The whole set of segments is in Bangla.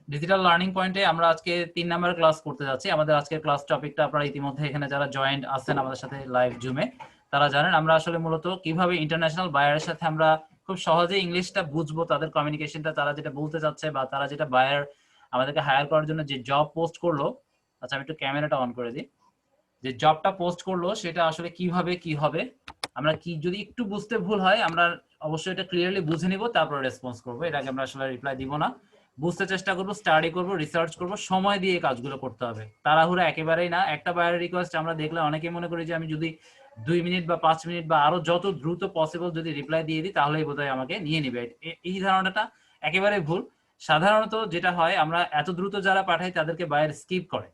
ডিজিটাল লার্নিং পয়েন্টে আমরা আজকে 3 নাম্বার ক্লাস করতে যাচ্ছি। আমাদের আজকের ক্লাস টপিকটা আপনারা ইতিমধ্যে এখানে যারা জয়েন্ট আছেন আমাদের সাথে লাইভ জুমে তারা জানেন আমরা আসলে মূলত কিভাবে ইন্টারন্যাশনাল বায়ারের সাথে আমরা খুব সহজে ইংলিশটা বুঝবো, তাদের কমিউনিকেশনটা, তারা যেটা বলতে চাচ্ছে বা তারা যেটা বায়ার আমাদেরকে হায়ার করার জন্য যে জব পোস্ট করলো। আচ্ছা, আমি একটু ক্যামেরাটা অন করে দিই। যে জবটা পোস্ট করলো সেটা আসলে কিভাবে কি হবে, আমরা কি যদি একটু বুঝতে ভুল হয় আমরা অবশ্যই এটা ক্লিয়ারলি বুঝে নিব, তারপর রেসপন্স করবো। এটাকে আমরা আসলে রিপ্লাই দিব না, বুঝতে চেষ্টা করবো, স্টাডি করবো, রিসার্চ করবো, সময় দিয়ে কাজগুলো করতে হবে, তাড়াহুড়া একেবারেই না। একটা বায়ার রিকোয়েস্ট আমরা দেখলে অনেকে মনে করি যে আমি যদি 2 মিনিট বা 5 মিনিট বা আরো যত দ্রুত পসিবল যদি রিপ্লাই দিয়ে দিই তাহলেই বোধহয় আমাকে নিয়ে নিবে। এই ধারণাটা একেবারে ভুল। সাধারণত যেটা হয় আমরা এত দ্রুত যারা পাঠাই তাদেরকে বায়ার স্কিপ করে,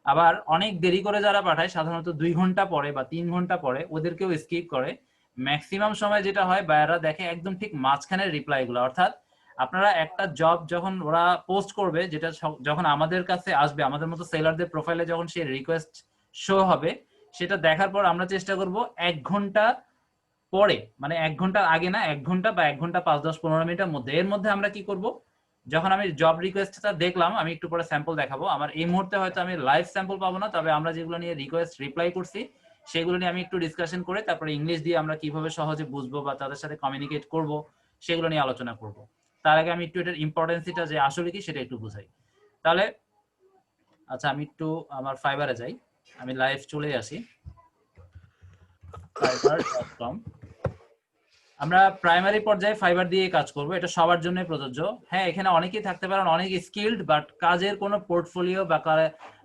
আবার অনেক দেরি করে যারা পাঠায় সাধারণত 2 ঘন্টা পরে বা 3 ঘন্টা পরে ওদেরকেও স্কিপ করে। ম্যাক্সিমাম সময় যেটা হয় বায়াররা দেখে একদম ঠিক মাঝখানের রিপ্লাই গুলো, অর্থাৎ আপনারা একটা জব যখন ওরা পোস্ট করবে, যেটা যখন আমাদের কাছে আসবে, আমাদের মতো সেলারদের প্রোফাইলে যখন সেই রিকোয়েস্ট শো হবে, সেটা দেখার পর আমরা চেষ্টা করব 1 ঘন্টা পরে, মানে 1 ঘন্টার আগে না, 1 ঘন্টা বা 1 ঘন্টা 5, 10, 15 মিনিটের মধ্যে, এর মধ্যে আমরা কি করব, যখন আমি জব রিকোয়েস্টটা দেখলাম, আমি একটু পরে স্যাম্পল দেখাবো, আমার এই মুহূর্তে হয়তো আমি লাইভ স্যাম্পল পাবো না, তবে আমরা যেগুলো নিয়ে রিকোয়েস্ট রিপ্লাই করছি সেগুলো নিয়ে আমি একটু ডিসকাশন করে তারপরে ইংলিশ দিয়ে আমরা কিভাবে সহজে বুঝবো বা তাদের সাথে কমিউনিকেট করব সেগুলো নিয়ে আলোচনা করব। তার আগে আমি একটু এটার ইম্পর্টেন্সিটা যে আসলে কি সেটা একটু বুঝাই। তাহলে আচ্ছা, আমি একটু আমার ফাইবারে যাই, আমি লাইভ চলে আসি fiverr.com। আমরা প্রাইমারি পর্যায়ে ফাইবার দিয়ে কাজ করব, এটা সবার জন্য প্রযোজ্য। হ্যাঁ, এখানে অনেকেই থাকতে পারেন অনেক স্কিলড, বাট কাজের কোনো পোর্টফোলিও বা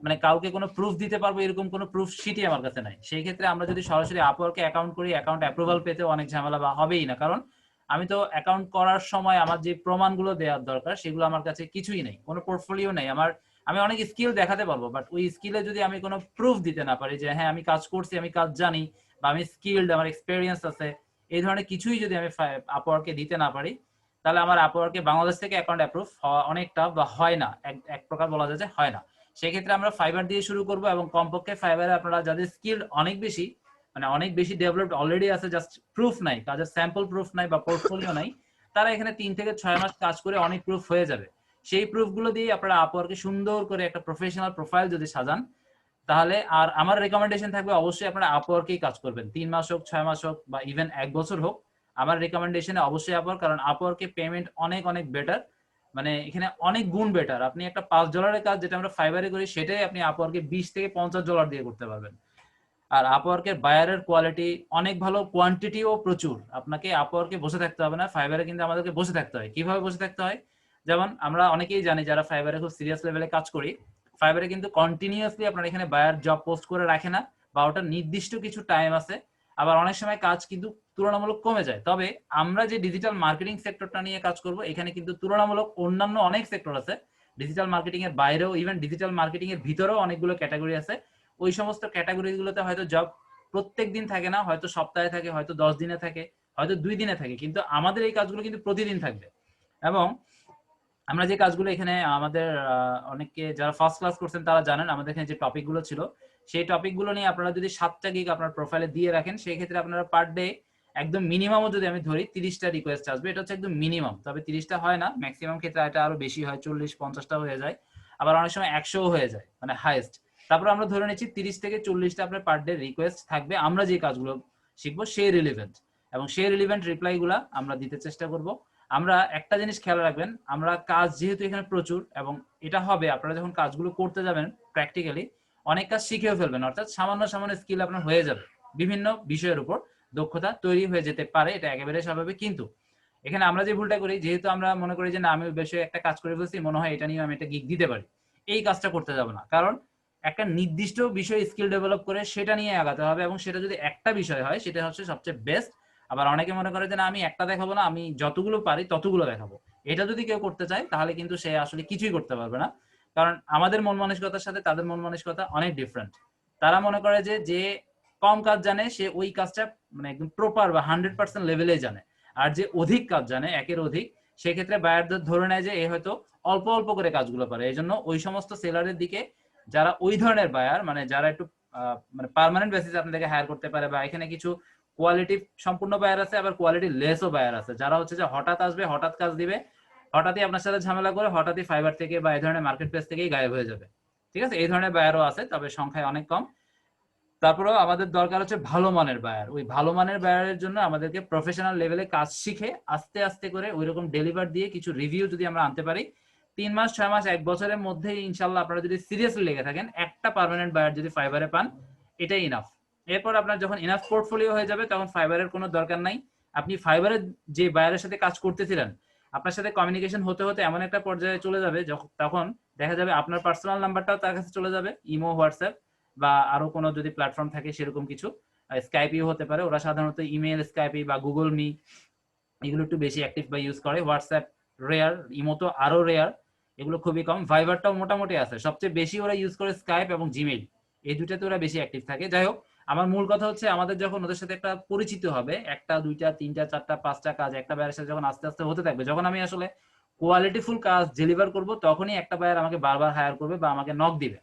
মানে কাউকে কোনো প্রুফ দিতে পারবো এরকম কোনো প্রুফ শিটই আমার কাছে নাই। সেই ক্ষেত্রে আমরা যদি সরাসরি আপওয়ার্কে অ্যাকাউন্ট করি, অ্যাকাউন্ট অ্যাপ্রুভাল পেতে অনেক ঝামেলা বা হবেই না, কারণ আমি তো অ্যাকাউন্ট করার সময় আমার যে প্রমাণগুলো দেওয়ার দরকার সেগুলো আমার কাছে কিছুই নেই, কোনো পোর্টফোলিও নেই আমার। আমি অনেক স্কিল দেখাতে পারবো, বাট ওই স্কিলে যদি আমি কোনো প্রুফ দিতে না পারি যে হ্যাঁ আমি কাজ করছি, আমি কাজ জানি, বা আমি স্কিলড, আমার এক্সপেরিয়েন্স আছে, এই ধরনের কিছুই যদি আমি আপওয়ার্কে দিতে না পারি, তাহলে আমার আপওয়ার্কে বাংলাদেশ থেকে অ্যাকাউন্ট অ্যাপ্রুভ হওয়া অনেকটা বা হয় না, এক প্রকার বলা যায় যে হয় না। সেক্ষেত্রে আমরা ফাইবার দিয়ে শুরু করব, এবং কমপক্ষে ফাইবারে আপনারা যাদের স্কিল অনেক বেশি, মানে অনেক বেশি ডেভেলপড অলরেডি আছে, জাস্ট প্রুফ নাই, কাজের স্যাম্পল প্রুফ নাই বা পোর্টফোলিও নাই, তারা এখানে 3 থেকে 6 মাস কাজ করে অনেক প্রুফ হয়ে যাবে। সেই প্রুফগুলো দিয়ে আপনারা আপওয়ার্কে সুন্দর করে একটা প্রফেশনাল প্রোফাইল যদি সাজান, তাহলে আর আমার রেকমেন্ডেশন থাকবে অবশ্যই আপনারা আপওয়ার্কেই কাজ করবেন, 3 মাস হোক, 6 মাস হোক, বা ইভেন 1 বছর হোক। আমার রেকমেন্ডেশনে অবশ্যই আপওয়ার্ক, কারণ আপওয়ার্কে পেমেন্ট অনেক অনেক বেটার, মানে এখানে অনেক গুণ বেটার। আপনি একটা $5 কাজ যেটা আমরা ফাইবারে করি সেটাই আপনি আপওয়ার্কে $20 থেকে $50 দিয়ে করতে পারবেন। আর আপওয়ার্কের বায়ারের কোয়ালিটি অনেক ভালো, কোয়ান্টিটিও প্রচুর। আপনাকে আপওয়ার্কে বসে থাকতে হবে না, ফাইবারে কিন্তু আমাদেরকে বসে থাকতে হয়। কিভাবে বসে থাকতে হয়? যেমন আমরা অনেকেই জানি যারা ফাইবারে খুব সিরিয়াস লেভেলে কাজ করি, ফাইবারে কিন্তু কন্টিনিউয়াসলি আপনার এখানে বায়ার জব পোস্ট করে রাখে না, বা ওটা নির্দিষ্ট কিছু টাইম আছে। আবার অনেক সময় কাজ কিন্তু তুলনামূলক কমে যায়। তবে আমরা যে ডিজিটাল মার্কেটিং সেক্টরটা নিয়ে কাজ করব, এখানে কিন্তু তুলনামূলক অন্যান্য অনেক সেক্টর আছে, ডিজিটাল মার্কেটিং এর বাইরেও, ইভেন ডিজিটাল মার্কেটিং এর ভিতরেও অনেকগুলো ক্যাটাগরি আছে। ওই সমস্ত ক্যাটাগরি গুলোতে হয়তো জব প্রত্যেক দিন থাকে না, হয়তো সপ্তাহে থাকে, হয়তো 10 দিনে থাকে, হয়তো 2 দিনে থাকে, কিন্তু আমাদের এই কাজগুলো কিন্তু প্রতিদিন থাকবে। এবং আমরা যে কাজগুলো এখানে আমাদের অনেকে যারা ফার্স্ট ক্লাস করছেন তারা জানেন আমাদের এখানে যে টপিক গুলো ছিল, সেই টপিক গুলো নিয়ে আপনারা যদি 7টা গিগ আপনার প্রোফাইলে দিয়ে রাখেন, সেই ক্ষেত্রে আপনারা পার ডে একদম মিনিমামও যদি আমি ধরি 30টা রিকোয়েস্ট আসবে। এটা হচ্ছে একদম মিনিমাম, তবে 30টা হয় না, ম্যাক্সিমাম ক্ষেত্রে এটা আরো বেশি হয়, 40-50টা হয়ে যায়, আবার অনেক সময় 100ও হয়ে যায়, মানে হাইয়েস্ট। তারপর আমরা ধরে নিচ্ছি 30 থেকে 40টা আপনার পার ডে রিকোয়েস্ট থাকবে, আমরা যে কাজগুলো শিখবো সেই রিলেভেন্ট, এবং সেই রিলেভেন্ট রিপ্লাই গুলা আমরা দিতে চেষ্টা করব। আমরা একটা জিনিস খেয়াল রাখবেন, আমরা কাজ যেহেতু এখানে প্রচুর, এবং এটা হবে আপনারা যখন কাজগুলো করতে যাবেন প্র্যাকটিক্যালি অনেক কাজ শিখেও ফেলবেন, অর্থাৎ সামান্য সামান্য স্কিল আপনার হয়ে যাবে, বিভিন্ন বিষয়ের উপর দক্ষতা তৈরি হয়ে যেতে পারে, এটা একেবারে স্বাভাবিক। কিন্তু এখানে আমরা যে ভুলটা করি, যেহেতু আমরা মনে করি যে না আমি বেশি একটা কাজ করে ফেলছি, মনে হয় এটা নিয়ে আমি একটা গিগ দিতে পারি, এই কাজটা করতে যাব না। কারণ একটা নির্দিষ্ট বিষয় স্কিল ডেভেলপ করে সেটা নিয়ে আগাতে হবে, এবং সেটা যদি একটা বিষয় হয় সেটা হচ্ছে সবচেয়ে বেস্ট। আবার অনেকে মনে করে যে না আমি একটা দেখাবো না, আমি যতগুলো পারি ততগুলো দেখাবো, এটা যদি কেউ করতে চায় তাহলে কিন্তু সে আসলে কিছুই করতে পারবে না। কারণ আমাদের মন মানসিকতার সাথে তাদের মন মানসিকতা অনেক ডিফারেন্ট। তারা মনে করে যে যে কম কাজ জানে সে ওই কাজটা মানে একদম প্রপার বা 100% লেভেলে জানে, আর যে অধিক কাজ জানে, একের অধিক, সেক্ষেত্রে বায়ারদের ধরে নেয় যে এ হয়তো অল্প অল্প করে কাজগুলো পারে। এই জন্য ওই সমস্ত সেলারের দিকে যারা ওই ধরনের বায়ার, মানে যারা একটু মানে পার্মানেন্ট বেসিসে আপনাদেরকে হায়ার করতে পারে, বা এখানে কিছু কোয়ালিটি সম্পূর্ণ বায়ার আছে, আবার কোয়ালিটি লেসও বায়ার আছে, যারা হচ্ছে যে হঠাৎ আসবে, হঠাৎ কাজ দিবে, হঠাৎই আপনার সাথে ঝামেলা করে হঠাৎই ফাইবার থেকে বা এই ধরনের মার্কেট প্লেস থেকেই গায়েব হয়ে যাবে। ঠিক আছে, এই ধরনের বায়ারও আছে, তবে সংখ্যায় অনেক কম। তারপরেও আমাদের দরকার হচ্ছে ভালো মানের বায়ার। ওই ভালো মানের বায়ারের জন্য আমাদেরকে প্রফেশনাল লেভেলে কাজ শিখে আস্তে আস্তে করে ওইরকম ডেলিভার দিয়ে কিছু রিভিউ যদি আমরা আনতে পারি, 3 মাস 6 মাস 1 বছরের মধ্যেই ইনশাল্লাহ আপনারা যদি সিরিয়াসলি লেগে থাকেন, একটা পার্মানেন্ট বায়ার যদি ফাইবারে পান, এটাই ইনাফ। এরপর আপনার যখন ইনাফ পোর্টফোলিও হয়ে যাবে তখন ফাইবারের কোনো দরকার নাই। আপনি ফাইবারের যে বায়ারের সাথে কাজ করতেছিলেন, আপনার সাথে কমিউনিকেশন হতে হতে এমন একটা পর্যায়ে চলে যাবে তখন দেখা যাবে আপনার পার্সোনাল নাম্বারটাও তার কাছে চলে যাবে, ইমো, হোয়াটসঅ্যাপ বা আরো কোনো যদি প্ল্যাটফর্ম থাকে সেরকম কিছু, স্কাইপিও হতে পারে। ওরা সাধারণত ইমেল, স্কাইপি বা গুগল মি এগুলো একটু বেশি অ্যাক্টিভ বা ইউজ করে। হোয়াটসঅ্যাপ রেয়ার, ইমো তো আরো রেয়ার, এগুলো খুবই কম। ভাইবারটাও মোটামুটি আছে, সবচেয়ে বেশি ওরা ইউজ করে স্কাইপ এবং জিমেইল, এই দুটাতে ওরা বেশি অ্যাক্টিভ থাকে। যাই হোক, আমার মূল কথা হচ্ছে আমাদের যখন ওদের সাথে একটা পরিচিত হবে, একটা দুইটা তিনটা চারটা পাঁচটা কাজ একটা বায়ারের সাথে যখন আস্তে আস্তে হতে থাকবে, যখন আমি আসলে কোয়ালিটিফুল কাজ ডেলিভার করব, তখনই একটা বায়ার আমাকে বারবার হায়ার করবে বা আমাকে নক দিবে।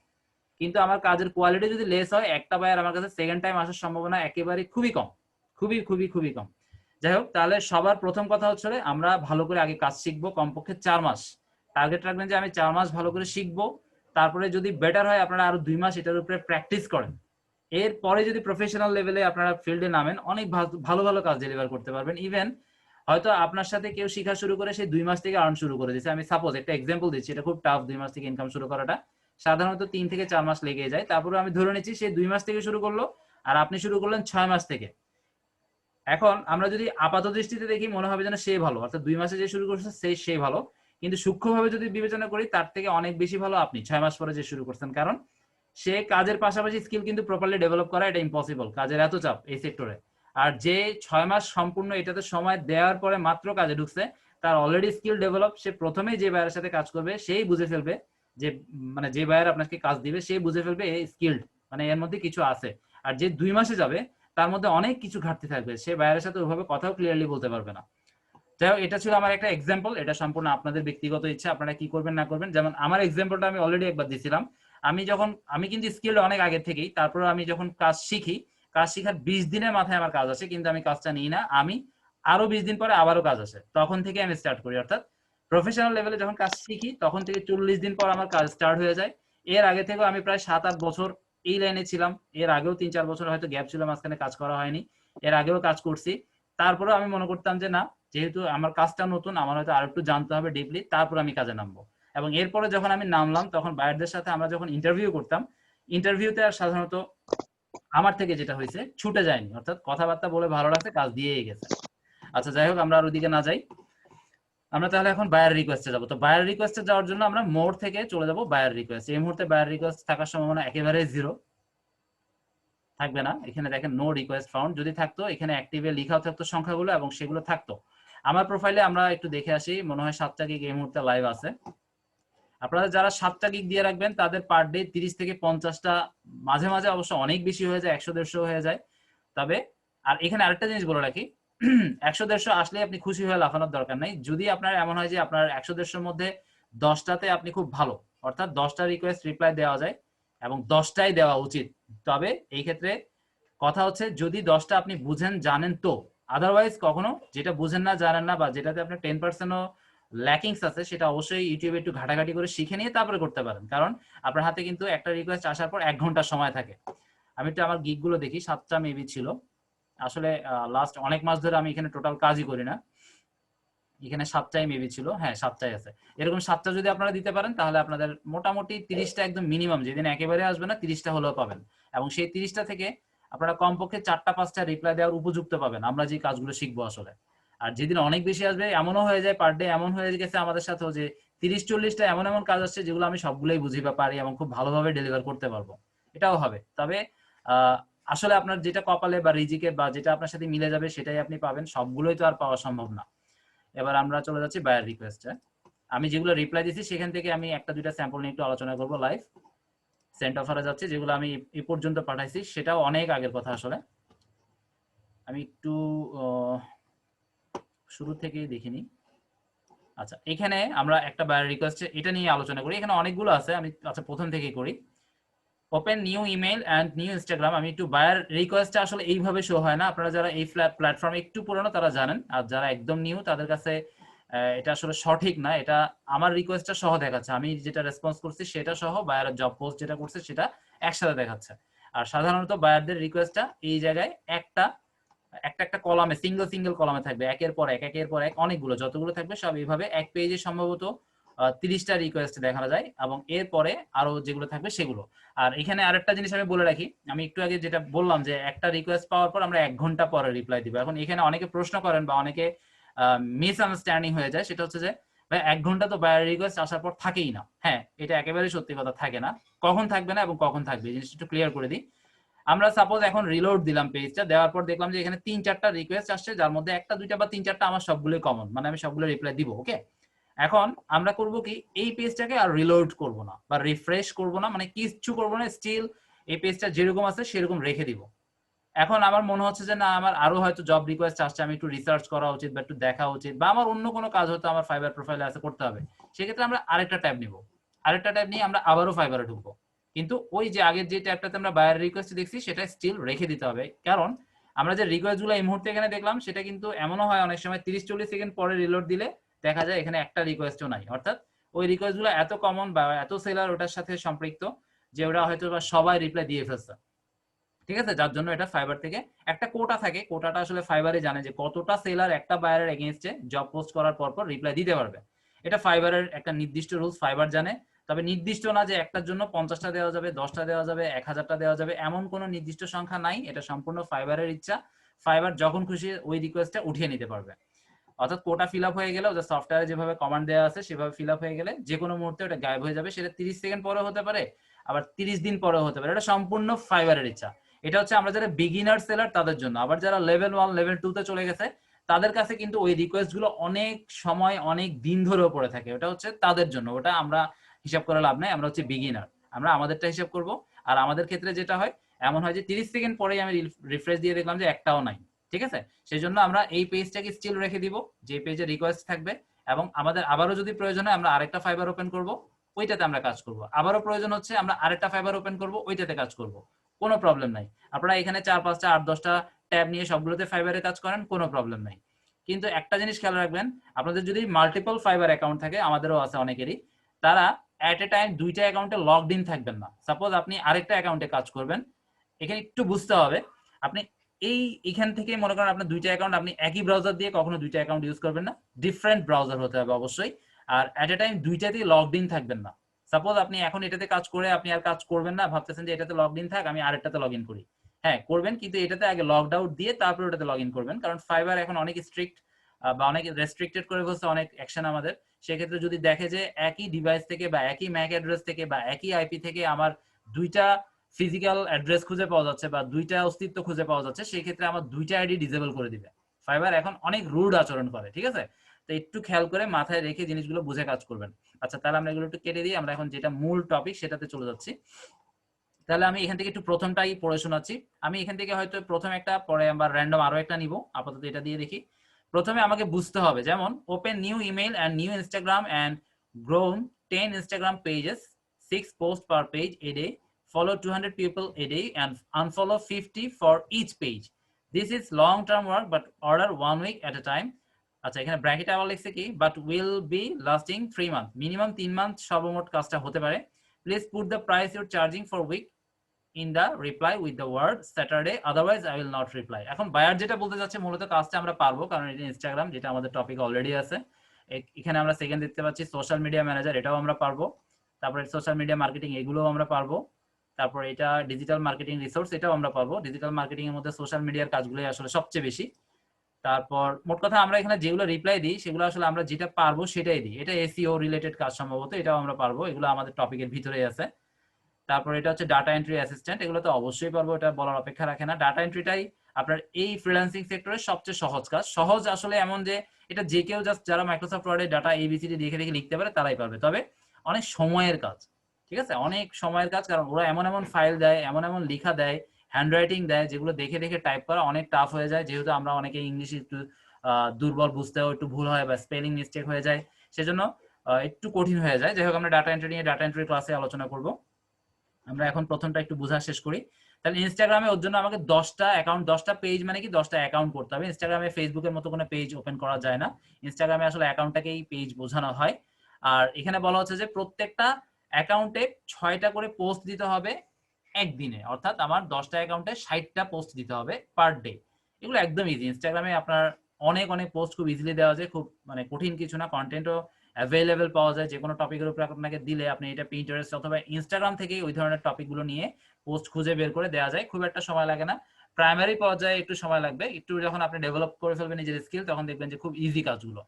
কিন্তু আমার কাজের কোয়ালিটি যদি লেস হয়, একটা বায়ার আমার কাছে সেকেন্ড টাইম আসার সম্ভাবনা একেবারে খুবই কম, খুবই খুবই খুবই কম। যাই হোক, তাহলে সবার প্রথম কথা হচ্ছে আমরা ভালো করে আগে কাজ শিখবো, কমপক্ষে 4 মাস টার্গেট রাখবেন যে আমি 4 মাস ভালো করে শিখবো। তারপরে যদি বেটার হয় আপনারা আরো 2 মাস এটার উপরে প্র্যাকটিস করেন। এরপরে যদি প্রফেশনাল লেভেলে আপনারা ফিল্ডে নামেন, অনেক ভালো ভালো কাজ ডেলিভার করতে পারবেন। ইভেন হয়তো আপনার সাথে কেউ শিখা শুরু করে সেই 2 মাস থেকে আর্ন শুরু করে দিচ্ছে। আমি সাপোজ একটা এক্সাম্পল দিচ্ছি, এটা খুব টাফ 2 মাস থেকে ইনকাম শুরু করাটা, সাধারণত 3 থেকে 4 মাস লেগে যায়। তারপরে আমি ধরে নিচ্ছি সে 2 মাস থেকে শুরু করলো আর আপনি শুরু করলেন 6 মাস থেকে। এখন আমরা যদি আপাত দৃষ্টিতে দেখি মনে হবে যেন সে ভালো, অর্থাৎ 2 মাসে যে শুরু করছে সে ভালো, কিন্তু সূক্ষ্মভাবে যদি বিবেচনা করি তার থেকে অনেক বেশি ভালো আপনি 6 মাস পরে যে শুরু করছেন। কারণ সে কাজের পাশাপাশি স্কিল কিন্তু প্রপারলি ডেভেলপ করা এটা ইম্পসিবল, কাজের এত চাপ এই সেক্টরে। আর যে 6 মাস সম্পূর্ণ এটাতে সময় দেওয়ার পরে মাত্র কাজে ঢুকছে, তার অলরেডি স্কিল ডেভেলপ। সে প্রথমেই যে বায়ারের সাথে কাজ করবে সেই বুঝে ফেলবে যে, মানে যে বায়ার আপনাকে কাজ দিবে সেই বুঝে ফেলবে এই স্কিলড, মানে এর মধ্যে কিছু আছে। আর যে 2 মাসে যাবে তার মধ্যে অনেক কিছু ঘাটতি থাকবে, সে বায়ারের সাথে ওইভাবে কথাও ক্লিয়ারলি বলতে পারবে না। যাই হোক, এটা ছিল আমার একটা এক্সাম্পল, এটা সম্পূর্ণ আপনাদের ব্যক্তিগত ইচ্ছা, আপনারা কি করবেন না করবেন। যেমন আমার এক্সাম্পলটা আমি অলরেডি একবার দিয়েছিলাম। আমি কিন্তু স্কিল অনেক আগে থেকেই, তারপরে আমি যখন কাজ শিখি, কাজ শিখার 20 দিনের মাথায় আমার কাজ আসে, কিন্তু আমি কাজটা নিই না, আমি আরো 20 দিন পরে আবারও কাজ আসে, তখন থেকে আমি স্টার্ট করি। অর্থাৎ প্রফেশনাল লেভেলে যখন কাজ শিখি তখন থেকে 40 দিন পর আমার কাজ স্টার্ট হয়ে যায়। এর আগে থেকেও আমি প্রায় 7-8 বছর এই লাইনে ছিলাম, এর আগেও 3-4 বছর হয়তো গ্যাপ ছিল, মাঝখানে কাজ করা হয়নি, এর আগেও কাজ করছি। তারপরে আমি মনে করতাম যে না, যেহেতু আমার কাজটা নতুন, আমার হয়তো আর একটু জানতে হবে ডিপলি, তারপর আমি কাজে নামবো। এবং এরপরে যখন আমি নামলাম তখন বায়ারদের সাথে আমরা যখন ইন্টারভিউ করতাম, ইন্টারভিউতে আর সাধারণত আমার থেকে যেটা হয়েছে ছুটে যায়নি, অর্থাৎ কথাবার্তা বলে ভালো লাগছে, কাজ দিয়েই গেছে। আচ্ছা, যাই হোক, আমরা আর ওদিকে না যাই, আমরা তাহলে এখন বায়ার রিকোয়েস্টে যাবো। তো বায়ার রিকোয়েস্টে যাওয়ার জন্য আমরা মোড থেকে চলে যাবো বায়ার রিকোয়েস্ট। এই মুহূর্তে বায়ার রিকোয়েস্ট থাকার সম্ভাবনা একেবারে জিরো, থাকবে না। এখানে দেখেন নো রিকোয়েস্ট ফাউন্ড, যদি থাকতো এখানে অ্যাক্টিভে লেখাও থাকতো সংখ্যাগুলো এবং সেগুলো থাকতো। আমার প্রোফাইলে আমরা একটু দেখে আসি, মনে হয় 7টা গিগ এই মুহূর্তে লাইভ আছে। আপনারা যারা 7টা গিগ দিয়ে রাখবেন তাদের পার ডে 30 থেকে 50টা, মাঝে মাঝে অবশ্য অনেক বেশি হয়ে যায়, 100-150 হয়ে যায়। তবে আর এখানে আরেকটা জিনিস বলে রাখি, 100-150 আসলে আপনি খুশি হয়ে লাফানোর দরকার নাই। যদি আপনার এমন হয় যে আপনার 100-150-র মধ্যে 10টাতে আপনি খুব ভালো, অর্থাৎ 10টা রিকোয়েস্ট রিপ্লাই দেওয়া যায় এবং 10টাই দেওয়া উচিত, তবে এই ক্ষেত্রে কথা হচ্ছে যদি 10টা আপনি বুঝেন জানেন তো। আদারওয়াইজ কখনো যেটা বুঝেন না জানেন না বা যেটাতে আপনার 10%ও ল্যাকিংস আছে, সেটা অবশ্যই ইউটিউবে একটু ঘাটাঘাটি করে শিখে নিয়ে তারপরে করতে পারেন। কারণ আপনার হাতে কিন্তু একটা রিকোয়েস্ট আসার পর 1 ঘন্টা সময় থাকে। আমি একটু আমার গিগ গুলো দেখি, 7টা মেবি ছিল। আসলে লাস্ট অনেক মাস ধরে আমি এখানে টোটাল কাজই করি না, এখানে 7টাই মেবি ছিল, হ্যাঁ 7টাই আছে। এরকম 7টা যদি আপনারা দিতে পারেন তাহলে আপনাদের মোটামুটি 30টা একদম মিনিমাম, যেদিন একেবারে আসবে না 30টা হলেও পাবেন। এবং সেই 30টা থেকে আপনারা কমপক্ষে 4টা-5টা রিপ্লাই দেওয়ার উপযুক্ত পাবেন আমরা যে কাজগুলো শিখবো আসলে। আর যেদিন অনেক বেশি আসবে, এমনও হয়ে যায় পার ডে, এমন হয়ে গেছে আমাদের সাথেও যে 30-40টা এমন এমন কাজ আসছে যেগুলো আমি সবগুলোই বুঝি বা পারি এবং খুব ভালোভাবে ডেলিভার করতে পারবো, এটাও হবে। তবে আসলে আপনার যেটা কপালে বা রিজিকে বা যেটা আপনার সাথে মিলে যাবে সেটাই আপনি পাবেন, সবগুলোই তো আর পাওয়া সম্ভব না। এবার আমরা চলে যাচ্ছি বায়ার রিকোয়েস্টে। আমি যেগুলো রিপ্লাই দিচ্ছি সেখান থেকে আমি 1-2টা স্যাম্পল নিয়ে একটু আলোচনা করবো লাইভ। সেন্ট অফারে যাচ্ছে, যেগুলো আমি এই পর্যন্ত পাঠাইছি সেটাও অনেক আগের কথা আসলে। আমি একটু শুরু থেকেই দেখিনি। আচ্ছা, এখানে আমরা একটা বায়ার রিকোয়েস্ট এটা নিয়ে আলোচনা করি, এখানে অনেকগুলো আছে, আমি আচ্ছা প্রথম থেকেই করি। Open new email and new Instagram. আমি একটু বায়ার রিকোয়েস্টটা আসলে এইভাবে শো হয় না, আপনারা যারা এই প্ল্যাটফর্মে একটু পুরনো তারা জানেন, আর যারা একদম নিউ তাদের কাছে এটা আসলে সঠিক না, এটা আমার রিকোয়েস্টটা সহ দেখাচ্ছে, আমি যেটা রেসপন্স করছি সেটা সহ বায়ারের জব পোস্ট যেটা করছে সেটা একসাথে দেখাচ্ছে। আর সাধারণত বায়ারদের রিকোয়েস্টটা এই জায়গায় একটা একটা কলামে সিঙ্গেল কলামে থাকবে, একের পর এক অনেকগুলো, যতগুলো থাকবে সব এইভাবে এক পেজে সম্ভবত 30টা রিকোয়েস্ট দেখানো যায়, এবং এরপরে আরো যেগুলো থাকবে সেগুলো। আর এখানে আরেকটা জিনিস আমি বলে রাখি, আমি একটু আগে যেটা বললাম যে একটা রিকোয়েস্ট পাওয়ার পর আমরা 1 ঘন্টা পরে রিপ্লাই দিব। এখন এখানে অনেকে প্রশ্ন করেন বা অনেকে মিস আন্ডারস্ট্যান্ডিং হয়ে যায়, সেটা হচ্ছে যে ভাই 1 ঘন্টা তো বায়ার রিকোয়েস্ট আসার পর থাকেই না। হ্যাঁ, এটা একেবারেই সত্যি কথা, থাকে না। কখন থাকবে না এবং কখন থাকবে এই জিনিসটা একটু ক্লিয়ার করে দিই। আমরা সাপোজ এখন রিলোড দিলাম পেজটা, দেওয়ার পর দেখলাম যে এখানে 3-4টা রিকোয়েস্ট আসছে, যার মধ্যে 1-2টা বা 3-4টা আমার সবগুলোই কমন, মানে আমি সবগুলো রিপ্লাই দিব। ওকে, এখন আমরা করব কি, এই পেজটাকে আর রিলোড করব না বা রিফ্রেশ করব না, মানে কিচ্ছু করব না, স্টিল এই পেজটা যেরকম আছে সেরকম রেখে দিব। এখন আমার মনে হচ্ছে যে না, আমার আরো হয়তো জব রিকোয়েস্ট আসছে, আমি একটু রিসার্চ করা উচিত বা একটু দেখা উচিত, বা আমার অন্য কোনো কাজ হয়তো আমার ফাইবার প্রোফাইলে আছে করতে হবে, সেক্ষেত্রে আমরা আরেকটা ট্যাব নিব। আরেকটা ট্যাব নিয়ে আমরা আবারও ফাইবারে ঢুকবো, কিন্তু ওই যে আগের যে ট্যাবটাতে আমরা বায়ার রিকোয়েস্ট দেখছি সেটা স্টিল রেখে দিতে হবে। কারণ আমরা যে রিকোয়েস্টগুলো এই মুহূর্তে এখানে দেখলাম সেটা কিন্তু এমনও হয় অনেক সময় 30-40 সেকেন্ড পরে রিলোড দিলে দেখা যায় এখানে একটা রিকোয়েস্টও নাই, অর্থাৎ ওই রিকোয়েস্টগুলো এত কমন বা এত সেলার ওটার সাথে সম্পৃক্ত যে ওরা হয়তো বা সবাই রিপ্লাই দিয়ে ফেলছে। ঠিক আছে, যার জন্য এটা ফাইবার থেকে একটা কোটা থাকে, কোটাটা আসলে ফাইবারে জানে যে কতটা সেলার একটা বায়ারের এগেইনস্টে জব পোস্ট করার পর রিপ্লাই দিতে পারবে। এটা ফাইবারের একটা নির্দিষ্ট রুলস ফাইবার জানে। তবে নির্দিষ্ট না যে একটার জন্য 50টা দেওয়া যাবে, 10টা দেওয়া যাবে, 1000টা দেওয়া যাবে, এমন কোনো নির্দিষ্ট সংখ্যা নাই। এটা সম্পূর্ণ ফাইবারের ইচ্ছা, ফাইবার যখন খুশি ওই রিকোয়েস্টটা উঠিয়ে নিতে পারবে। অর্থাৎ কোটা ফিল আপ হয়ে গেলে, ওদের সফটওয়্যারে যেভাবে কমান্ড দেওয়া আছে সেভাবে ফিল আপ হয়ে গেলে যে কোনো মুহূর্তে ওটা গায়েব হয়ে যাবে। সেটা 30 সেকেন্ড পরে হতে পারে, আবার 30 দিন পরেও হতে পারে, এটা সম্পূর্ণ ফাইবারের ইচ্ছা। এটা হচ্ছে আমরা যারা বিগিনার সেলার তাদের জন্য। আবার যারা লেভেল 1 লেভেল 2 তে চলে গেছে তাদের কাছে কিন্তু ওই রিকোয়েস্ট গুলো অনেক সময় অনেক দিন ধরেও পড়ে থাকে, ওটা হচ্ছে তাদের জন্য, ওটা আমরা হিসাব করে লাভ নাই। আমরা হচ্ছে বিগিনার, আমরা আমাদেরটা হিসাব করব। আর আমাদের ক্ষেত্রে যেটা হয়, এমন হয় যে 30 সেকেন্ড পরেই আমি রিফ্রেশ দিয়ে দেখলাম যে একটাও নাই। ঠিক আছে, সেই জন্য আমরা এই পেজটাকে স্টিল রেখে দিব, যে পেজে রিকোয়েস্ট থাকবে, এবং আমাদের আবারও যদি প্রয়োজন হয় আমরা আরেকটা ফাইবার ওপেন করব, ওইটাতে আমরা কাজ করব। আবারও প্রয়োজন হচ্ছে আমরা আরেকটা ফাইবার ওপেন করব, ওইটাতে কাজ করব, কোনো প্রবলেম নাই। আপনারা এখানে 4-5টা 8-10টা ট্যাব নিয়ে সবগুলোতে ফাইবারে কাজ করেন, কোনো প্রবলেম নাই। কিন্তু একটা জিনিস খেয়াল রাখবেন, আপনাদের যদি মাল্টিপল ফাইবার অ্যাকাউন্ট থাকে, আমাদেরও আছে অনেকেরই, তারা এট এ টাইম 2টা অ্যাকাউন্টে লগড ইন থাকবেন না। সাপোজ আপনি আরেকটা অ্যাকাউন্টে কাজ করবেন, এখানে একটু বুঝতে হবে, আপনি এখান থেকে মনে করেন আপনার 2টা অ্যাকাউন্ট, আপনি একই ব্রাউজার দিয়ে কখনো 2টা অ্যাকাউন্ট ইউজ করবেন না, ডিফারেন্ট ব্রাউজার হতে হবে অবশ্যই। আর এট এ টাইম 2টাতেই লগড ইন থাকবেন না। সাপোজ আপনি এখন এটাতে কাজ করে আপনি আর কাজ করবেন না, ভাবতেছেন যে এটাতে লগড ইন থাক, আমি আরেকটাতে লগ ইন করি। হ্যাঁ করবেন, কিন্তু এটাতে আগে লগড আউট দিয়ে তারপর ওটাতে লগ ইন করবেন, কারণ ফাইবার এখন অনেক স্ট্রিক্ট বা অনেক রেস্ট্রিক্টেড করে বলছে অনেক অ্যাকশন আমাদের। সেক্ষেত্রে যদি দেখে যে একই ডিভাইস থেকে বা একই ম্যাক অ্যাড্রেস থেকে বা একই আইপি থেকে আমার 2টা ফিজিক্যাল অ্যাড্রেস খুঁজে পাওয়া যাচ্ছে বা 2টা অস্তিত্ব খুঁজে পাওয়া যাচ্ছে, সেই ক্ষেত্রে আমার 2টা আইডি ডিসেবল করে দিবে। ফাইবার এখন অনেক রুড আচরণ করে, ঠিক আছে? তো একটু খেয়াল করে মাথায় রেখে জিনিসগুলো বুঝে কাজ করবেন। আচ্ছা, তাহলে আমরা এগুলো একটু কেটে দিই, আমরা এখন যেটা মূল টপিক সেটাতে চলে যাচ্ছি। তাহলে আমি এখান থেকে একটু প্রথমটাই পড়ে শোনাচ্ছি। আমি এখান থেকে হয়তো প্রথম একটা, পরে আমরা র্যান্ডম আরো একটা নিব, আপাতত এটা দিয়ে দেখি। প্রথমে আমাকে বুঝতে হবে, যেমন open new email and new Instagram and grown 10 Instagram pages, 6 posts per page a day, follow 200 people a day and unfollow 50 for each page. This is long term work but order 1 week at a time. আচ্ছা, এখানে ব্র্যাকেটে আবার লিখছে কি, but will be lasting 3 months, minimum 3 month সর্বমোট কাজটা হতে পারে। Please put the price your charging for week in the reply with the word Saturday, otherwise I will not reply. এখন বায়ার যেটা বলতে যাচ্ছে মূলত কাজটা আমরা পারবো, কারণ এটা ইনস্টাগ্রাম, যেটা আমাদের টপিক অলরেডি আছে। এখানে আমরা সেকেন্ড দেখতে পাচ্ছি সোশ্যাল মিডিয়া ম্যানেজার, এটাও আমরা পারবো। তারপরে সোশ্যাল মিডিয়া মার্কেটিং, এগুলোও আমরা পারবো। তারপর এটা ডিজিটাল মার্কেটিং রিসোর্স, এটাও আমরা পারবো। ডিজিটাল মার্কেটিং এর মধ্যে সোশ্যাল মিডিয়ার কাজগুলোই আসলে সবচেয়ে বেশি। তারপর মোট কথা আমরা এখানে যেগুলো রিপ্লাই দিই সেগুলো আসলে আমরা যেটা পারবো সেটাই দিই। এটা এসইও রিলেটেড কাজ সম্ভবত, এটাও আমরা পারবো, এগুলো আমাদের টপিকের ভিতরেই আছে। তারপর এটা হচ্ছে ডাটা এন্ট্রি অ্যাসিস্ট্যান্ট, এগুলো তো অবশ্যই পারবো, এটা বলার অপেক্ষা রাখে না। ডাটা এন্ট্রিটাই আপনার এই ফ্রিল্যান্সিং সেক্টরের সবচেয়ে সহজ কাজ। সহজ আসলে এমন যে এটা যে কেউ জাস্ট যারা মাইক্রোসফট ওয়ার্ডে ডাটা এবিসিডি দেখে দেখে লিখতে পারে তারাই পারবে, তবে অনেক সময়ের কাজ। ঠিক আছে, অনেক সময়ের কাজ, কারণ ওরা এমন এমন ফাইল দেয়, এমন এমন লেখা দেয়, হ্যান্ডরাইটিং দেয়, যেগুলো দেখে দেখে টাইপ করা অনেক টাফ হয়ে যায়। যেহেতু আমরা অনেকে ইংলিশ একটু দুর্বল, বুঝতেও একটু ভুল হয় বা স্পেলিং মিস্টেক হয়ে যায়, সেজন্য একটু কঠিন হয়ে যায়। যাই হোক, আমরা ডাটা এন্ট্রি নিয়ে ডাটা এন্ট্রি ক্লাসে আলোচনা করবো। আমরা এখন প্রথমটা একটু বোঝা শেষ করি। তাহলে ইনস্টাগ্রামে ওর জন্য আমাকে 10টা অ্যাকাউন্ট, 10টা পেজ মানে কি 10টা অ্যাকাউন্ট করতে হবে। ইনস্টাগ্রামে ফেসবুকের মতো কোনো পেজ ওপেন করা যায় না, ইনস্টাগ্রামে আসলে অ্যাকাউন্টটাকেই পেজ বোঝানো হয়। আর এখানে বলা হচ্ছে যে প্রত্যেকটা অ্যাকাউন্টে 6টা করে পোস্ট দিতে হবে একদিনে, অর্থাৎ আমার 10টা অ্যাকাউন্টে 60টা পোস্ট দিতে হবে পার ডে। এগুলো একদম ইজি। ইনস্টাগ্রামে আপনার অনেক অনেক পোস্ট খুব ইজিলি দেওয়া যায়, খুব মানে কঠিন কিছু না, কন্টেন্টও অ্যাভেলেবেল পাওয়া যায়। যে কোনো টপিকের উপর আপনাকে দিলে আপনি এটা পিন্টারেস্ট অথবা ইনস্টাগ্রাম থেকেই ওই ধরনের টপিকগুলো নিয়ে পোস্ট খুঁজে বের করে দেওয়া যায়, খুব একটা সময় লাগে না। প্রাইমারি পর্যায়ে একটু সময় লাগবে, একটু যখন আপনি ডেভেলপ করে ফেলবেন নিজের স্কিল তখন দেখবেন যে খুব ইজি কাজগুলো।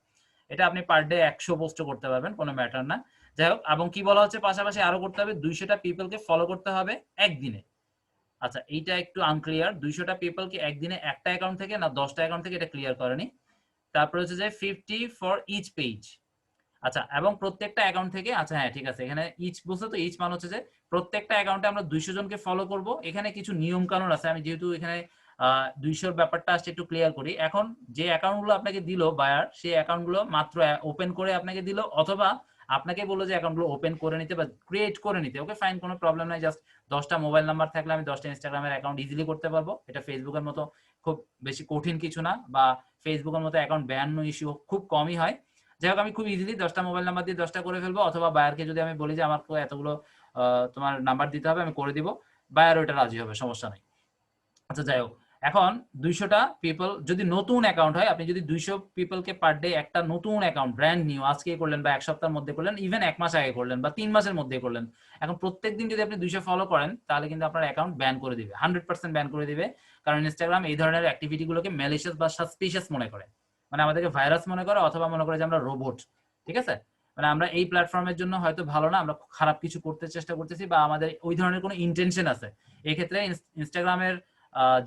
এটা আপনি পার ডে 100 পোস্টও করতে পারবেন, কোনো ম্যাটার না। যাই হোক, এবং কি বলা হচ্ছে পাশাপাশি আরো করতে হবে 200টা পিপলকে ফলো করতে হবে একদিনে। আচ্ছা, এইটা একটু আনক্লিয়ার, 200টা পিপল কি একদিনে একটা অ্যাকাউন্ট থেকে না 10টা অ্যাকাউন্ট থেকে, এটা ক্লিয়ার করেনি। তারপরে হচ্ছে যে 50 ফর ইচ পেজ। আচ্ছা, এবং প্রত্যেকটা অ্যাকাউন্ট থেকে, আচ্ছা হ্যাঁ ঠিক আছে, এখানে ইচ বুঝছো তো, ইচ মানে হচ্ছে যে প্রত্যেকটা অ্যাকাউন্টে আমরা 200 জনকে ফলো করব। এখানে কিছু নিয়ম কানুন আছে, আমি যেহেতু এখানে 200 ব্যাপারটা আসছে একটু ক্লিয়ার করি। এখন যে অ্যাকাউন্টগুলো আপনাকে দিল বায়ার, সেই অ্যাকাউন্টগুলো মাত্র ওপেন করে আপনাকে দিল, অথবা আপনাকে বললো যে অ্যাকাউন্টগুলো ওপেন করে নিতে বা ক্রিয়েট করে নিতে। ওকে ফাইন, কোনো প্রবলেম নাই। জাস্ট 10টা মোবাইল নাম্বার থাকলে আমি 10টা ইনস্টাগ্রামের অ্যাকাউন্ট ইজিলি করতে পারবো। এটা ফেসবুকের মতো খুব বেশি কঠিন কিছু না, বা ফেসবুকের মতো অ্যাকাউন্ট ব্যান ইস্যু খুব কমই হয়। যাই হোক, আমি খুব ইজিলি 10টা মোবাইল নাম্বার দিয়ে 10টা করে ফেলবো, অথবা বায়ারকে যদি আমি বলি যে আমার এতগুলো তোমার নাম্বার দিতে হবে, আমি করে দিব, বায়ার ওটা রাজি হবে, সমস্যা নাই। আচ্ছা যাই হোক, এখন 200টা পিপল যদি নতুন অ্যাকাউন্ট হয়, আপনি যদি 200 পিপলকে পার ডে একটা নতুন অ্যাকাউন্ট ব্র্যান্ড নিউ আজকে করলেন, বা এক সপ্তাহের মধ্যে করলেন, ইভেন 1 মাস আগে করলেন, বা 3 মাসের মধ্যে করলেন, এখন প্রত্যেকদিন যদি আপনি 200 ফলো করেন তাহলে কিন্তু আপনার অ্যাকাউন্ট ব্যান করে দিবে, 100% ব্যান করে দিবে। কারণ ইনস্টাগ্রাম এই ধরনের অ্যাক্টিভিটিগুলোকে ম্যালিশিয়াস বা সাসপিশিয়াস মনে করে, মানে আমাদেরকে ভাইরাস মনে করে, অথবা মনে করে যে আমরা রোবট। ঠিক আছে, মানে আমরা এই প্ল্যাটফর্মের জন্য হয়তো ভালো না, আমরা খারাপ কিছু করতে চেষ্টা করতেছি, বা আমাদের ওই ধরনের কোনো ইন্টেনশন আছে। এই ক্ষেত্রে ইনস্টাগ্রামের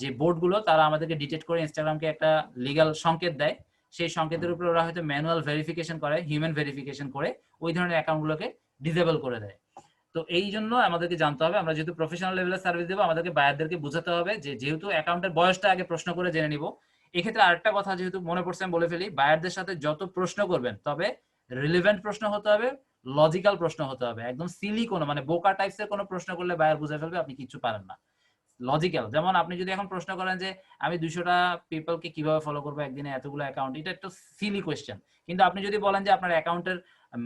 যে বোর্ডগুলো তারা আমাদেরকে ডিটেক্ট করে ইনস্টাগ্রামকে একটা লিগ্যাল সংকেত দেয়। সেই সংকেতের উপর ওরা হয়তো ম্যানুয়াল ভেরিফিকেশন করে, হিউম্যান ভেরিফিকেশন করে ওই ধরনের অ্যাকাউন্টগুলোকে ডিসেবল করে দেয়। তো এই জন্য আমাদেরকে জানতে হবে, আমরা যেহেতু প্রফেশনাল লেভেলের সার্ভিস দেবো, আমাদেরকে বায়ারদেরকে বোঝাতে হবে যে যেহেতু অ্যাকাউন্টের বয়সটা আগে প্রশ্ন করে জেনে নিব। এক্ষেত্রে আরেকটা কথা যেহেতু মনে পড়ছে আমি বলে ফেলি, বায়ারদের সাথে যত প্রশ্ন করবেন, তবে রিলেভেন্ট প্রশ্ন হতে হবে, লজিক্যাল প্রশ্ন হতে হবে। একদম সিলি কোনো মানে বোকা টাইপসের কোনো প্রশ্ন করলে বায়ার বুঝে ফেলবে আপনি কিছু পারেন না। লজিক্যাল, যেমন আপনি যদি এখন প্রশ্ন করেন যে আমি 200টা পিপলকে কিভাবে ফলো করবো একদিনে এতগুলো অ্যাকাউন্ট, এটা একটা সিলি কোয়েশ্চেন। কিন্তু আপনি যদি বলেন যে আপনার অ্যাকাউন্টের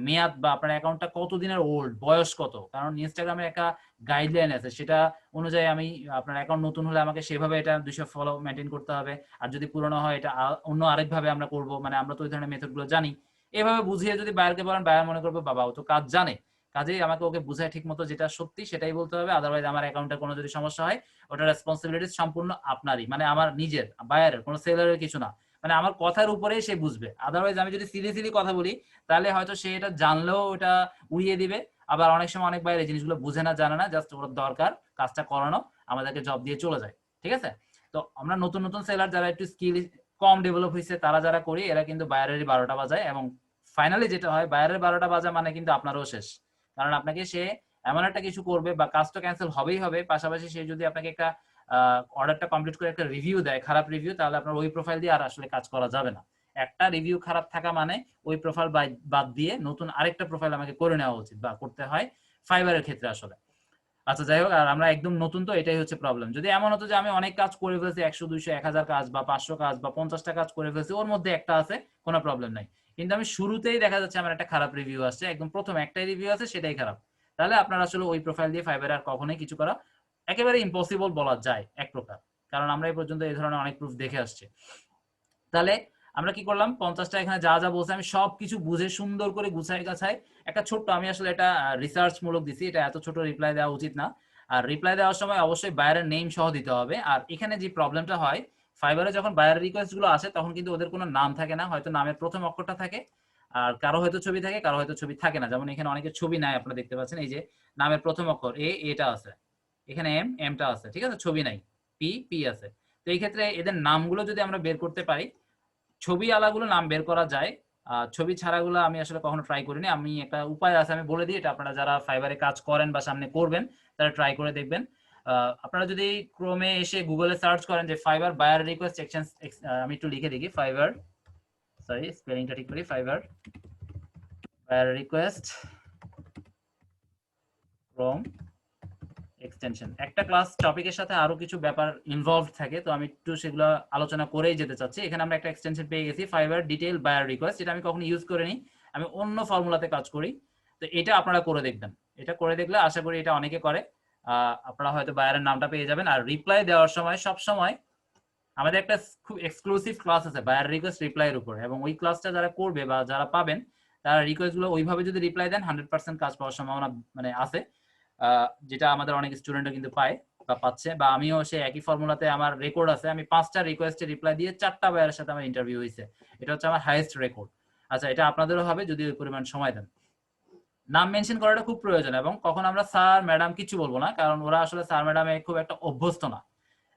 মেয়াদ বা আপনার অ্যাকাউন্টটা কতদিনের ওল্ড, বয়স কত, কারণ ইনস্টাগ্রামের একটা গাইডলাইন আছে, সেটা অনুযায়ী আমি আপনার অ্যাকাউন্ট নতুন হলে আমাকে সেভাবে এটা 200 ফলো মেনটেন করতে হবে, আর যদি পুরনো হয় এটা অন্য আরেকভাবে আমরা করব, মানে আমরা তো ওই ধরনের মেথডগুলো জানি। এভাবে বুঝিয়ে যদি বায়ারকে বলেন, বায়ার মনে করবে বাবা ও তো কাজ জানে, কাজেই আমাকে ওকে বুঝায় ঠিক মতো যেটা সত্যি সেটাই বলতে হবে, আদারওয়াইজ আমার অ্যাকাউন্টে কোনো যদি সমস্যা হয় ওটা রেসপন্সিবিলিটি সম্পূর্ণ আপনারই, মানে আমার নিজের, বায়ারের, কোনো সেলারের কিছু না। মানে আমার কথার উপরেই সে বুঝবে। আদারওয়াইজ আমি যদি সিরিয়াসলি কথা বলি তাহলে হয়তো সে এটা জানলেও ওটা উড়িয়ে দিবে। আবার অনেক সময় অনেক বাইরে জিনিসগুলো বুঝে না, জানে না, জাস্ট ওর দরকার কাজটা করানো, আমাদেরকে জব দিয়ে চলে যায়। ঠিক আছে, তো আমরা নতুন নতুন সেলার যারা একটু স্কিল কম ডেভেলপ হয়েছে তারা যারা করি, এরা কিন্তু বায়ারেরই 12টা বাজায়, এবং ফাইনালি যেটা হয় বায়ারের 12টা বাজা মানে কিন্তু আপনারও শেষ। কারণ আপনাকে সে এমন একটা কিছু করবে, বা কাজটা ক্যান্সেল হবেই হবে, পাশাপাশি সে যদি আপনাকে একটা অর্ডারটা কমপ্লিট করে একটা রিভিউ দেয়, খারাপ রিভিউ, তাহলে আপনার ওই প্রোফাইল দিয়ে আর আসলে কাজ করা যাবে না। একটা রিভিউ খারাপ থাকা মানে ওই প্রোফাইল বাদ দিয়ে নতুন আরেকটা প্রোফাইল আমাকে করে নেওয়া উচিত, বা করতে হয় ফাইবারের ক্ষেত্রে আসলে। আচ্ছা যাই হোক, আর আমরা একদম নতুন, তো এটাই হচ্ছে প্রবলেম। যদি এমন হতো যে আমি অনেক কাজ করে ফেলছি, 100 200 1000 কাজ বা 500 কাজ বা 50টা কাজ করে ফেলছি, ওর মধ্যে একটা আছে, কোনো প্রবলেম নাই। কিন্তু আমি শুরুতেই দেখা যাচ্ছে আমার একটা খারাপ রিভিউ আসছে, একদম প্রথম একটাই রিভিউ আছে, সেটাই খারাপ, তাহলে আপনার আসলে ওই প্রোফাইল দিয়ে ফাইবারে আর কখনোই কিছু করা একেবারে ইম্পসিবল বলা যায় এক প্রকার। কারণ আমরা এই পর্যন্ত এই ধরনের অনেক প্রুফ দেখে আসছি। তাহলে আমরা কি করলাম, 50টা এখানে যা যা বলছে আমি সবকিছু বুঝে সুন্দর করে গুছাই গাছাই একটা ছোট্ট, আমি আসলে এটা রিসার্চ মূলক দিছি, এটা এত ছোট রিপ্লাই দেওয়া উচিত না। আর রিপ্লাই দেওয়ার সময় অবশ্যই বায়ারের নেম সহ দিতে হবে। আর এখানে যে প্রবলেমটা হয়, ফাইবারে যখন বায়ার রিকোয়েস্ট গুলো আসে তখন কিন্তু ওদের কোনো নাম থাকে না, হয়তো নামের প্রথম অক্ষরটা থাকে, আর কারো হয়তো ছবি থাকে, কারো হয়তো ছবি থাকে না। যেমন এখানে অনেকের ছবি নাই, আপনারা দেখতে পাচ্ছেন, এই যে নামের প্রথম অক্ষর এটা আছে, এখানে এমটা আছে, ঠিক আছে, ছবি নাই, পি আছে। তো এই ক্ষেত্রে এদের নামগুলো যদি আমরা বের করতে পারি, ছবি আলাগুলো নাম বের করা যায়, ছবি ছাড়াগুলো আমি আসলে কখনো ট্রাই করিনি। আমি একটা উপায় আছে, আমি বলে দিই, এটা আপনারা যারা ফাইবারে কাজ করেন বা সামনে করবেন তারা ট্রাই করে দেখবেন। আপনারা যদি ক্রোমে এসে গুগলে সার্চ করেন যে ফাইবার বায়ার রিকোয়েস্ট এক্সচেঞ্জ, আমি একটু লিখে দেখি, ফাইবার, সরি স্পেলিংটা ঠিক করি, Fiverr buyer request Chrome extension. একটা ক্লাস টপিকের সাথে আরো কিছু ব্যাপার ইনভলভড থাকে, তো আমি একটু সেগুলো আলোচনা করেই যেতে চাচ্ছি। এখানে আমরা একটা এক্সটেনশন পেয়ে গেছি, ফাইবার ডিটেইল বায়ার রিকোয়েস্ট। এটা আমি কখনো ইউজ করিনি, আমি অন্য ফর্মুলাতে কাজ করি। তো এটা আপনারা করে দেখবেন, এটা করে দেখলে আশা করি এটা অনেকে করে, আপনারা হয়তো বায়ারের নামটা পেয়ে যাবেন। আর রিপ্লাই দেওয়ার সময় সব সময় আমাদের একটা খুব এক্সক্লুসিভ ক্লাস আছে বায়ার রিকোয়েস্ট রিপ্লাই এর উপর, এবং ওই ক্লাসটা যারা করবে বা যারা পাবেন তারা রিকোয়েস্ট গুলো ওইভাবে যদি রিপ্লাই দেন 100% কাজ পাওয়ার সম্ভাবনা মানে আছে, যেটা আমাদের অনেক স্টুডেন্টও কিন্তু পায় বা পাচ্ছে। বা আমিও সেই একই ফর্মুলাতে আমার রেকর্ড আছে, আমি 5টা রিকোয়েস্টে রিপ্লাই দিয়ে 4টা বায়ারের সাথে আমার ইন্টারভিউ হয়েছে। এটা হচ্ছে আমার হাইয়েস্ট রেকর্ড। আচ্ছা, এটা আপনাদেরও হবে যদি ওই পরিমাণ সময় দেন। নাম মেনশন করাটা খুব প্রয়োজন, এবং কখন আমরা স্যার ম্যাডাম কিছু বলবো না, কারণ ওরা আসলে স্যার ম্যাডামে খুব একটা অভ্যস্ত না,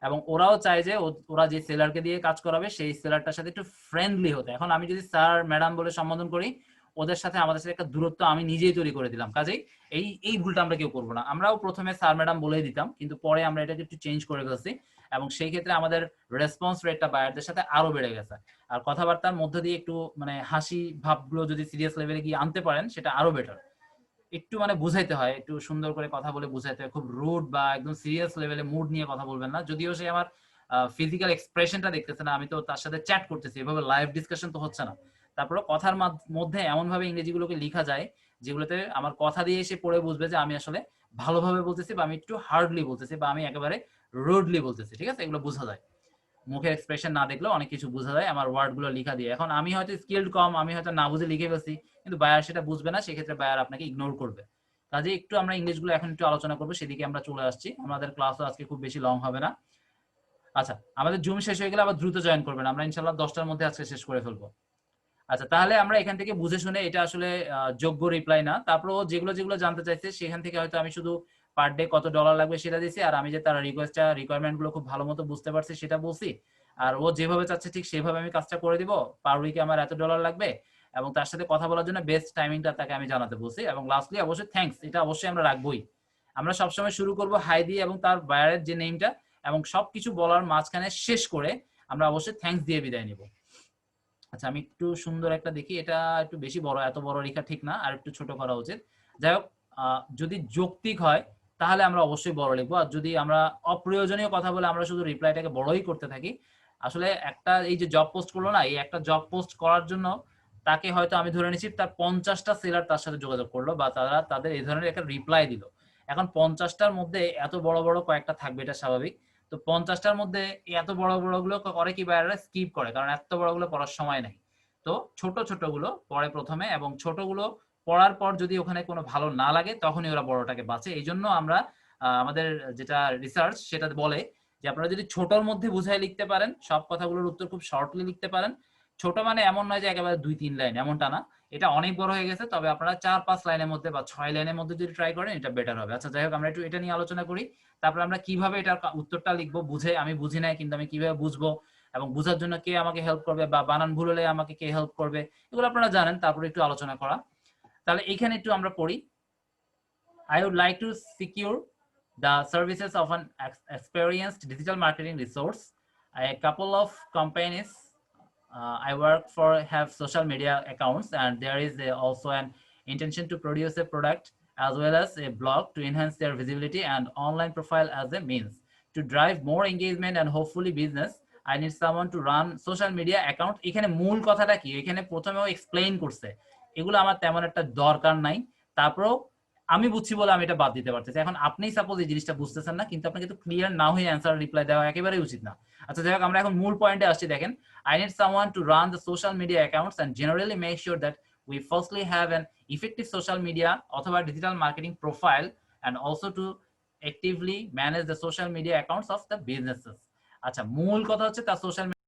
এবং ওরাও চায় যে ওরা যে সেলারকে দিয়ে কাজ করাবে সেই সেলারটার সাথে একটু ফ্রেন্ডলি হতে। এখন আমি যদি স্যার ম্যাডাম বলে সম্বোধন করি, ওদের সাথে আমাদের সাথে একটা দূরত্ব আমি নিজেই তৈরি করে দিলাম। কাজেই এই ভুলটা আমরা কেউ করবো না। আমরাও প্রথমে স্যার ম্যাডাম বলেই দিতাম, কিন্তু পরে আমরা এটাকে একটু চেঞ্জ করে ফেলছি, এবং সেই ক্ষেত্রে আমাদের রেসপন্স রেটটা বায়ারদের সাথে আরো বেড়ে গেছে। আর কথাবার্তার মধ্যে দিয়ে একটু মানে হাসি ভাবগুলো যদি সিরিয়াস লেভেলে গিয়ে আনতে পারেন, সেটা আরো বেটার। একটু মানে বুঝাইতে হয়, একটু সুন্দর করে কথা বলে বুঝাইতে হয়, খুব রুড বা একদম সিরিয়াস লেভেলে মুড নিয়ে কথা বলবেন না। যদিও সে আমার ফিজিক্যাল এক্সপ্রেশনটা দেখতেছে না, আমি তো তার সাথে চ্যাট করতেছি, এভাবে লাইভ ডিসকাশন তো হচ্ছে না। তারপরে কথার মধ্যে এমন ভাবে ইংরেজিগুলোকে লেখা যায় যেগুলোতে আমার কথা দিয়ে সে পড়ে বুঝবে যে আমি আসলে ভালোভাবে বলতেছি, বা আমি একটু হার্ডলি বলতেছি, বা আমি একেবারে রুডলি বলতেছি। ঠিক আছে, এগুলো বোঝা যায়, মুখের এক্সপ্রেশন না দেখলেও অনেক কিছু বোঝা যায় আমার ওয়ার্ড গুলো লেখা দিয়ে। এখন আমি হয়তো স্কিলড কম, আমি হয়তো না বুঝে লিখে ফেলছি, কিন্তু বায়ার সেটা বুঝবে না, সেক্ষেত্রে বায়ার আপনাকে ইগনোর করবে। কাজে একটু আমরা ইংলিশ গুলো এখন একটু আলোচনা করবো, সেদিকে আমরা চলে আসছি। আমাদের ক্লাসও আজকে খুব বেশি লং হবে না। আচ্ছা, আমাদের জুম শেষ হয়ে গেলে আবার দ্রুত জয়েন করবেন, আমরা ইনশাল্লাহ 10টার মধ্যে আজকে শেষ করে ফেলবো। আচ্ছা, তাহলে আমরা এখান থেকে বুঝে শুনে, এটা আসলে যোগ্য রিপ্লাই না, তারপর ও যেগুলো যেগুলো জানতে চাইছে সেখান থেকে হয়তো আমি শুধু পার ডে কত ডলার লাগবে সেটা দিছি, আর আমি যে তার রিকোয়ারমেন্ট গুলো খুব ভালো মতো বুঝতে পারছি সেটা বলছি, আর ও যেভাবে চাচ্ছে ঠিক সেভাবে আমি কাজটা করে দিব। পার উইকে আমার এত ডলার লাগবে, এবং তার সাথে কথা বলার জন্য বেস্ট টাইমিংটা তাকে আমি জানাতে বলছি। এবং লাস্টলি অবশ্যই থ্যাঙ্কস, এটা অবশ্যই আমরা রাখবোই। আমরা সবসময় শুরু করব হাই দিয়ে এবং তার বায়ারের যে নেমটা, এবং সবকিছু বলার মাঝখানে শেষ করে আমরা অবশ্যই থ্যাঙ্কস দিয়ে বিদায় নিব। আচ্ছা, আমি একটু সুন্দর একটা দেখি, এটা একটু বেশি বড়, এত বড় লেখা ঠিক না, আর একটু ছোট করা উচিত। যাই হোক, যদি যৌক্তিক হয় তাহলে আমরা অবশ্যই বড় লিখবো, আর যদি আমরা অপ্রয়োজনীয় কথা বলে আমরা শুধু রিপ্লাইটাকে বড়ই করতে থাকি, আসলে একটা এই যে জব পোস্ট করলো না, এই একটা জব পোস্ট করার জন্য তাকে হয়তো আমি ধরে নিচ্ছি তার 50টা সেলার তার সাথে যোগাযোগ করলো, বা তাদের এই ধরনের একটা রিপ্লাই দিল। এখন 50টার মধ্যে এত বড় বড় কয়েকটা থাকবে, এটা স্বাভাবিক। তো 50টার মধ্যে এত বড় বড় গুলো করে কি বাইরে স্কিপ করে, কারণ এত বড় গুলো পড়ার সময় নেই। তো ছোট ছোট গুলো পড়ে প্রথমে, এবং ছোটগুলো পড়ার পর যদি ওখানে কোনো ভালো না লাগে তখনই ওরা বড়টাকে বাঁচে। এই জন্য আমরা আমাদের যেটা রিসার্চ সেটা বলে যে আপনারা যদি ছোটর মধ্যে বুঝাই লিখতে পারেন, সব কথাগুলোর উত্তর খুব শর্টলি লিখতে পারেন। ছোট মানে এমন নয় যে একেবারে 2-3 লাইন, এমনটা না, এটা অনেক বড় হয়ে গেছে। তবে আপনারা 4-5 লাইনের মধ্যে বা 6 লাইনের মধ্যে যদি ট্রাই করেন, এটা বেটার হবে। আচ্ছা, যাই হোক, আমরা একটু এটা নিয়ে আলোচনা করি। তারপর আমরা কিভাবে এটার উত্তরটা লিখবো বুঝে, আমি বুঝি নাই কিন্তু আমি কিভাবে বুঝবো, এবং বুঝার জন্য কে আমাকে হেল্প করবে, বা বানান ভুল হলে আমাকে কে হেল্প করবে, এগুলো আপনারা জানেন। তারপরে একটু আলোচনা করা। তাহলে এখানে একটু আমরা পড়ি। I would like to secure the services of an experienced digital marketing resource. A couple of companies I work for have social media accounts, and there is also an intention to produce a product as well as a blog to enhance their visibility and online profile as a means to drive more engagement and hopefully business. I need someone to run social media account. এখানে মূল কথাটা কি, এখানে প্রথমেও এক্সপ্লেইন করছে, এগুলো আমার তেমন একটা দরকার নাই। তারপরেও আমি বুঝছি বলে আমি এটা বাদ দিতে পারতেছি। এখন আপনি সাপোজ এই জিনিসটা বুঝতেছেন না, কিন্তু আপনাকে তো ক্লিয়ার না হয়ে অ্যান্সার রিপ্লাই দেওয়া একেবারেই উচিত না। আচ্ছা, যাই হোক, আমরা এখন মূল পয়েন্টে আসছি। দেখেন, I need someone to run the social media accounts and generally make sure that we firstly have an effective social media অথবা digital marketing profile, and also to actively manage the social media accounts of the businesses. আচ্ছা, মূল কথা হচ্ছে তার সোশ্যাল